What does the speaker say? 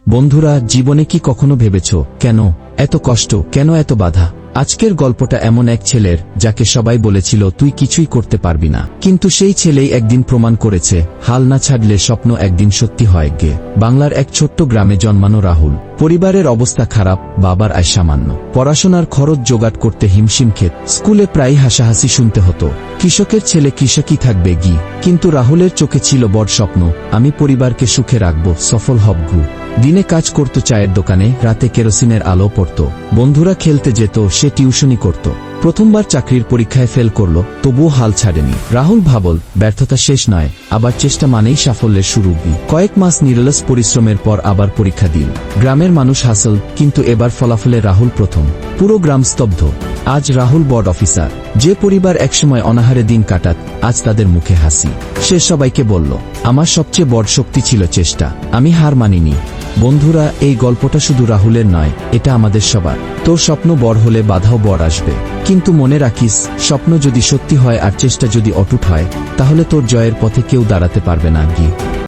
বন্ধুরা, জীবনে কি কখনো ভেবেছ কেন এত কষ্ট, কেন এত বাধা? আজকের গল্পটা এমন এক ছেলের যাকে সবাই বলেছিল তুই কিছুই করতে পারবি না, কিন্তু সেই ছেলেই একদিন প্রমাণ করেছে হাল না ছাড়লে স্বপ্ন একদিন সত্যি হয়। বাংলার এক ছোট্ট গ্রামে জন্মানো রাহুল। পরিবারের অবস্থা খারাপ, বাবার আয় সামান্য, পড়াশোনার খরচ জোগাড় করতে হিমশিম খেত, স্কুলে প্রায় হাসাহাসি শুনতে হতো। কৃষকের ছেলে কৃষকই থাকবে কিন্তু রাহুলের চোখে ছিল বড় স্বপ্ন, আমি পরিবারকে সুখে রাখব, সফল হব। দিনে কাজ করত চায়ের দোকানে, রাতে কেরোসিনের আলো পড়ত, বন্ধুরা খেলতে যেত, সে টিউশনি করত। প্রথমবার চাকরির পরীক্ষায় ফেল করল, তবুও হাল ছাড়েনি। রাহুল ভাবল ব্যর্থতা শেষ নয়, আবার চেষ্টা মানেই সাফল্যের শুরু। কয়েক মাস নিরলস পরিশ্রমের পর আবার পরীক্ষা দিল। গ্রামের মানুষ হাসল, কিন্তু এবার ফলাফলে রাহুল প্রথম। পুরো গ্রাম স্তব্ধ। আজ রাহুল বড় অফিসার। যে পরিবার একসময় অনাহারে দিন কাটাত, আজ তাদের মুখে হাসি। সে সবাইকে বলল, আমার সবচেয়ে বড় শক্তি ছিল চেষ্টা, আমি হার মানিনি। বন্ধুরা, এই গল্পটা শুধু রাহুলের নয়, এটা আমাদের সবার। তোর স্বপ্ন বড় হলে বাধাও বড় আসবে, কিন্তু মনে রাখিস, স্বপ্ন যদি সত্যি হয় আর চেষ্টা যদি অটুট হয়, তাহলে তোর জয়ের পথে কেউ দাঁড়াতে পারবে না।